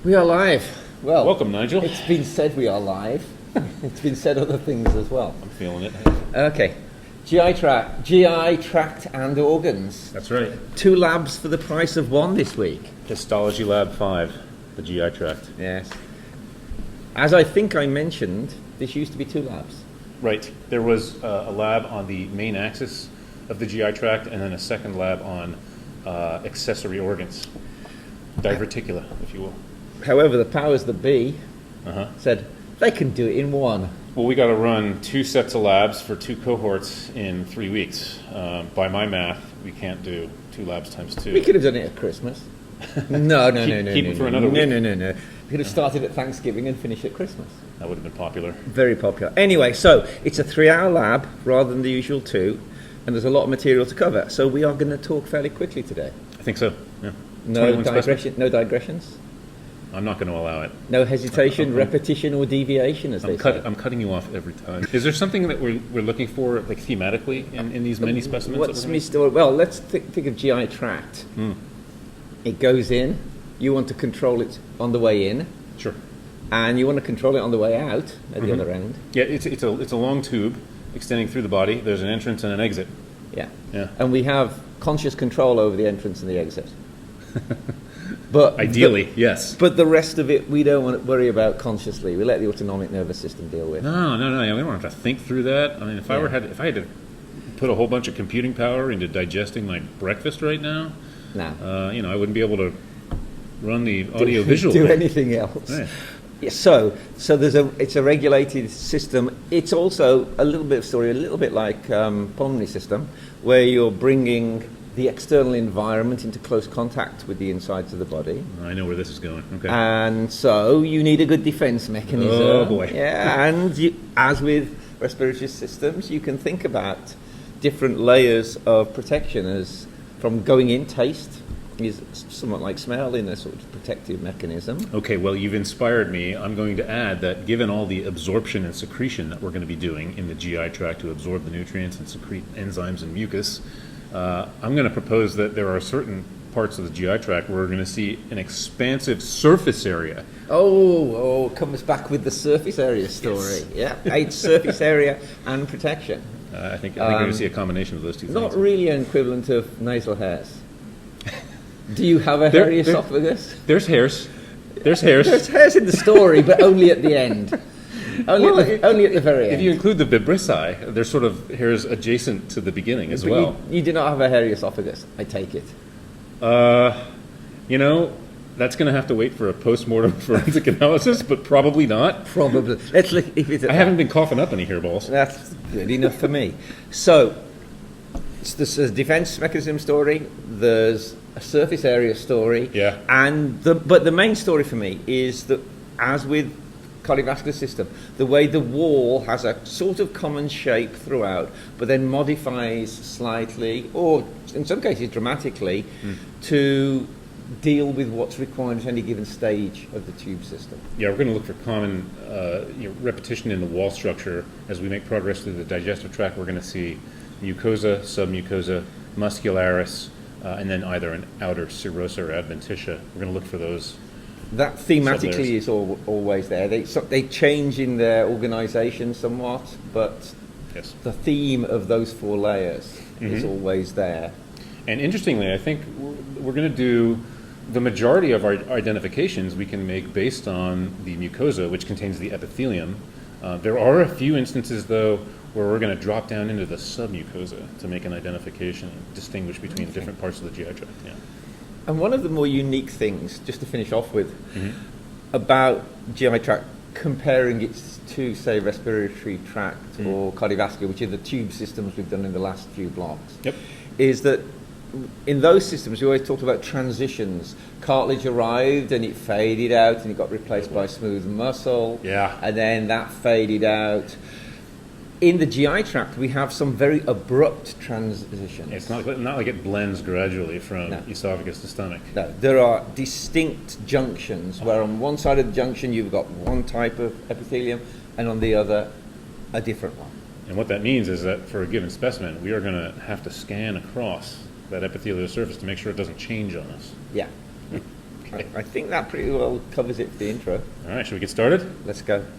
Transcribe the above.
We are live. Well, welcome, Nigel. It's been said we are live. It's been said other things as well. I'm feeling it. Okay. GI tract and organs. That's right. 2 labs for the price of 1 this week. Histology Lab 5, the GI tract. Yes. As I think I mentioned, this used to be 2 labs. Right. There was a lab on the main axis of the GI tract and then a second lab on accessory organs. Diverticula, if you will. However, the powers that be said they can do it in 1. Well, we got to run 2 sets of labs for 2 cohorts in 3 weeks. By my math, we can't do 2 labs times 2. We could have done it at Christmas. No. Keep it for another week. No. We could have started at Thanksgiving and finished at Christmas. That would have been popular. Very popular. Anyway, so it's a 3-hour lab rather than the usual 2, and there's a lot of material to cover. So we are going to talk fairly quickly today. I think so, yeah. No digressions? I'm not going to allow it. No hesitation, repetition, or deviation, as they say. I'm cutting you off every time. Is there something that we're looking for, like thematically, in these many specimens? What's me story? Well, let's think of GI tract. It goes in. You want to control it on the way in. Sure. And you want to control it on the way out at the other end. Yeah, it's a long tube extending through the body. There's an entrance and an exit. Yeah. And we have conscious control over the entrance and the exit. But yes. But the rest of it, we don't want to worry about consciously. We let the autonomic nervous system deal with. No. We don't have to think through that. I mean, if I had to put a whole bunch of computing power into digesting my breakfast right now, I wouldn't be able to run the audio visual. Do anything else. Right. Yeah, so it's a regulated system. It's also a little bit of story, a little bit like pulmonary system, where you're bringing the external environment into close contact with the insides of the body. I know where this is going. Okay. And so you need a good defense mechanism. Oh, boy. Yeah, and as with respiratory systems, you can think about different layers of protection as from going in. Taste is somewhat like smell in a sort of protective mechanism. Okay, well, you've inspired me. I'm going to add that given all the absorption and secretion that we're going to be doing in the GI tract to absorb the nutrients and secrete enzymes and mucus, I'm going to propose that there are certain parts of the GI tract where we're going to see an expansive surface area. Oh, comes back with the surface area story. Yes. Yeah, it's surface area and protection. I think we're going to see a combination of those two things. Not really an equivalent of nasal hairs. Do you have a hairy esophagus? There's hairs. There's hairs. There's hairs in the story, but only at the end. Only at the very end. If you include the vibrissae, there's sort of hairs adjacent to the beginning as well. You do not have a hairy esophagus, I take it. That's going to have to wait for a post-mortem forensic analysis, but probably not. Probably. Let's look. I haven't been coughing up any hairballs. That's good enough for me. So, there's a defense mechanism story. There's a surface area story. Yeah. But the main story for me is that, as with cardiovascular system, the way the wall has a sort of common shape throughout, but then modifies slightly, or in some cases dramatically, to deal with what's required at any given stage of the tube system. Yeah, we're going to look for common repetition in the wall structure. As we make progress through the digestive tract, we're going to see mucosa, submucosa, muscularis, and then either an outer serosa or adventitia. We're going to look for those. That thematically is always there. They change in their organisation somewhat, but yes, the theme of those 4 layers is always there. And interestingly, I think we're going to do the majority of our identifications we can make based on the mucosa, which contains the epithelium. There are a few instances, though, where we're going to drop down into the submucosa to make an identification and distinguish between different parts of the GI tract. Yeah. And one of the more unique things, just to finish off with, about GI tract, comparing it to, say, respiratory tract or cardiovascular, which are the tube systems we've done in the last few blocks, is that in those systems we always talked about transitions. Cartilage arrived and it faded out and it got replaced by smooth muscle. Yeah. And then that faded out. In the GI tract, we have some very abrupt transitions. It's not like it blends gradually from esophagus to stomach. No, there are distinct junctions where on one side of the junction you've got one type of epithelium and on the other a different one. And what that means is that for a given specimen, we are going to have to scan across that epithelial surface to make sure it doesn't change on us. Yeah. Okay. I think that pretty well covers it for the intro. All right, should we get started? Let's go.